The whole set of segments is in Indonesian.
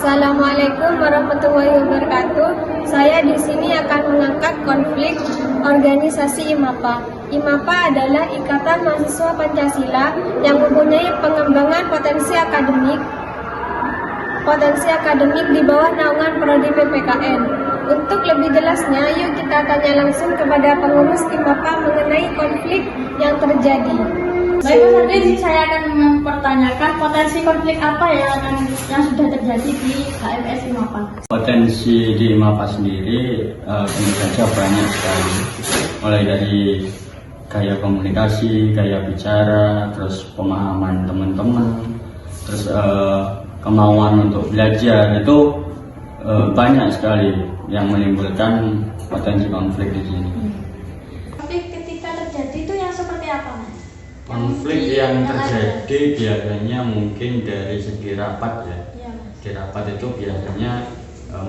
Assalamualaikum warahmatullahi wabarakatuh. Saya di sini akan mengangkat konflik organisasi IMAPA. IMAPA adalah Ikatan Mahasiswa Pancasila yang mempunyai pengembangan potensi akademik di bawah naungan Prodi PPKN. Untuk lebih jelasnya, yuk kita tanya langsung kepada pengurus IMAPA mengenai konflik yang terjadi. Baik Mas Andri, saya akan mempertanyakan potensi konflik apa yang sudah terjadi di HMS IMAPA. Potensi di IMAPA sendiri tentu saja banyak sekali, mulai dari gaya komunikasi, gaya bicara, terus pemahaman teman-teman, terus kemauan untuk belajar, itu banyak sekali yang menimbulkan potensi konflik di sini. Konflik ketika terjadi itu yang seperti apa, Mas? Konflik yang terjadi biasanya mungkin dari segi rapat ya. Di rapat itu biasanya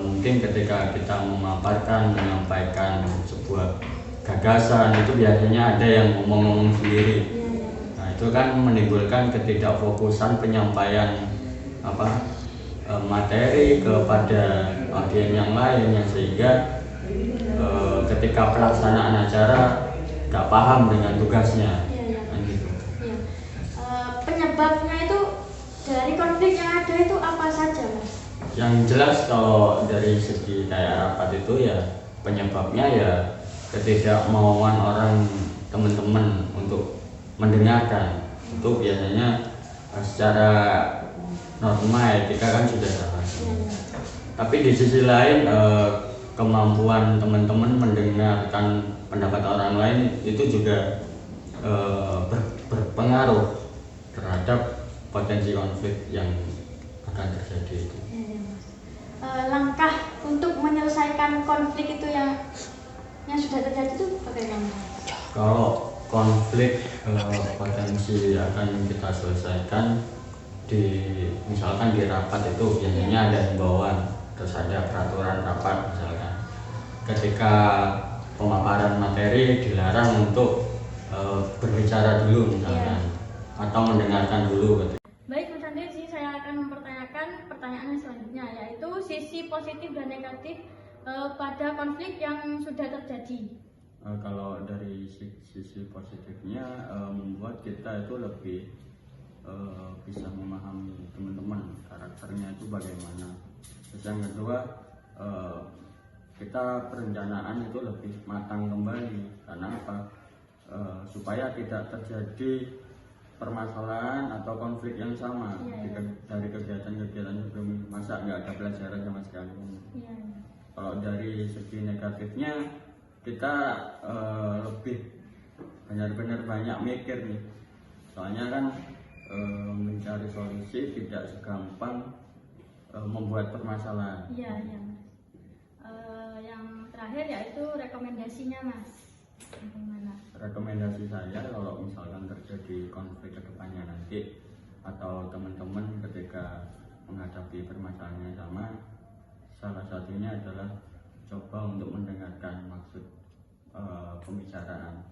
mungkin ketika kita menyampaikan sebuah gagasan, itu biasanya ada yang ngomong-ngomong sendiri. Nah, itu kan menimbulkan ketidakfokusan penyampaian materi kepada audiens yang lain, yang sehingga ketika pelaksanaan acara nggak paham dengan tugasnya. Penyebabnya itu dari konflik yang ada itu apa saja, Mas? Yang jelas kalau dari segi kayak rapat itu ya penyebabnya ya ketidakmauan orang teman-teman untuk mendengarkan. Itu biasanya secara norma etika kan sudah salah. Tapi di sisi lain kemampuan teman-teman mendengarkan pendapat orang lain itu juga berpengaruh terhadap potensi konflik yang akan terjadi itu. Langkah untuk menyelesaikan konflik itu yang sudah terjadi itu bagaimana? Kalau konflik potensi akan kita selesaikan misalkan di rapat itu biasanya ada himbauan, terus ada peraturan rapat misalkan. Ketika pemaparan materi dilarang untuk berbicara dulu misalkan. Atau mendengarkan dulu. Baik Mas Andri, saya akan mempertanyakan pertanyaan selanjutnya, yaitu sisi positif dan negatif pada konflik yang sudah terjadi. Kalau dari sisi positifnya membuat kita itu lebih bisa memahami teman-teman, karakternya itu bagaimana. Terus yang kedua, kita perencanaan itu lebih matang kembali. Karena apa? Supaya tidak terjadi permasalahan atau konflik yang sama dari kegiatan-kegiatan sebelumnya. Masa nggak ada pelajaran sama sekali. Kalau dari segi negatifnya kita lebih benar-benar banyak mikir nih, soalnya kan mencari solusi tidak segampang membuat permasalahan. Yang terakhir yaitu rekomendasinya, Mas. Rekomendasi saya kalau misalkan terjadi konflik ke depannya nanti atau teman-teman ketika menghadapi permasalahan yang sama, salah satunya adalah coba untuk mendengarkan maksud pembicaraan,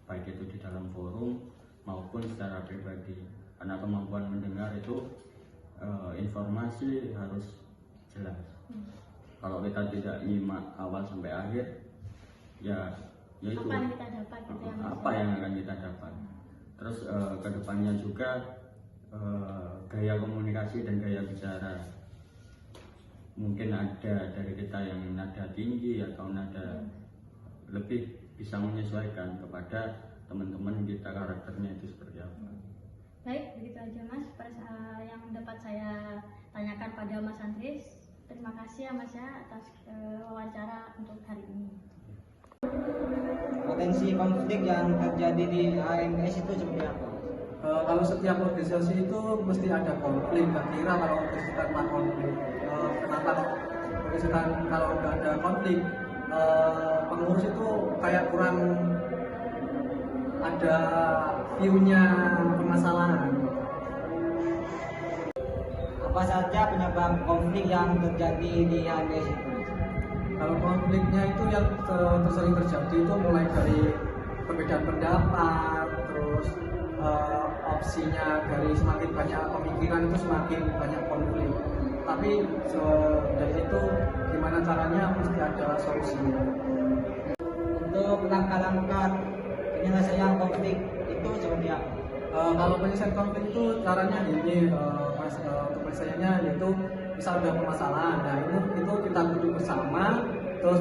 baik itu di dalam forum maupun secara pribadi. Karena kemampuan mendengar itu informasi harus jelas. Kalau kita tidak nyimak awal sampai akhir, ya itu apa yang akan kita dapat. Terus kedepannya juga gaya komunikasi dan gaya bicara, mungkin ada dari kita yang nada tinggi atau nada lebih, bisa menyesuaikan kepada teman-teman kita karakternya itu seperti apa. Baik, begitu aja Mas yang dapat saya tanyakan pada Mas Andris. Terima kasih ya Mas ya atas wawancara untuk hari ini. Potensi konflik yang terjadi di HMS itu seperti apa? Kalau setiap organisasi itu mesti ada konflik. Kira kalau organisasi tanpa konflik, kenapa organisasi kalau nggak ada konflik, pengurus itu kayak kurang ada view-nya permasalahan. Apa saja penyebab konflik yang terjadi di HMS itu? Kalau konfliknya itu yang sering terjadi itu mulai dari perbedaan pendapat, terus opsinya dari semakin banyak pemikiran itu semakin banyak konflik. tapi dari itu gimana caranya mesti ada solusinya. Untuk langkah-langkah penyelesaian konflik itu seperti apa? Kalau penyelesaian konflik itu caranya ini mas, untuk penyelesaiannya yaitu misal ada permasalahan, nah itu kita duduk bersama, terus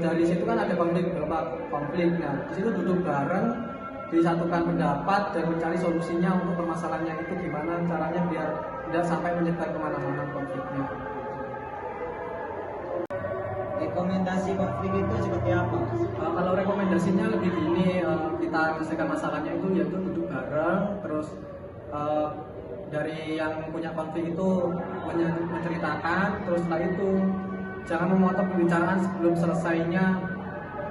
dari situ kan ada beberapa konflik, nah di situ duduk bareng, disatukan pendapat dan mencari solusinya untuk permasalahannya itu gimana caranya biar tidak sampai menyebar kemana-mana konfliknya. Rekomendasi konflik itu seperti apa? Kalau rekomendasinya lebih gini, kita menyelesaikan masalahnya itu yaitu duduk bareng, terus dari yang punya konflik itu menceritakan, terus setelah itu jangan memotong pembicaraan sebelum selesainya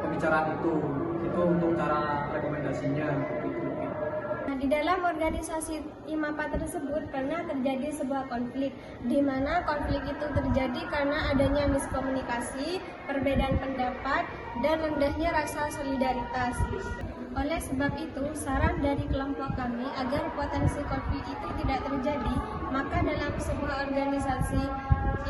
pembicaraan itu untuk cara rekomendasinya. Nah, di dalam organisasi IMAPA tersebut pernah terjadi sebuah konflik, di mana konflik itu terjadi karena adanya miskomunikasi, perbedaan pendapat, dan rendahnya rasa solidaritas. Oleh sebab itu, saran dari kelompok kami agar potensi konflik itu tidak terjadi, maka dalam sebuah organisasi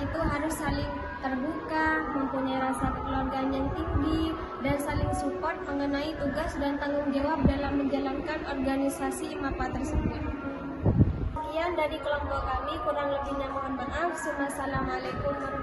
itu harus saling terbuka, mempunyai rasa kekeluargaan yang tinggi, dan saling support mengenai tugas dan tanggung jawab dalam menjalankan organisasi IMAPA tersebut. Sekian dari kelompok kami, kurang lebihnya mohon maaf. Wassalamualaikum warahmatullahi wabarakatuh.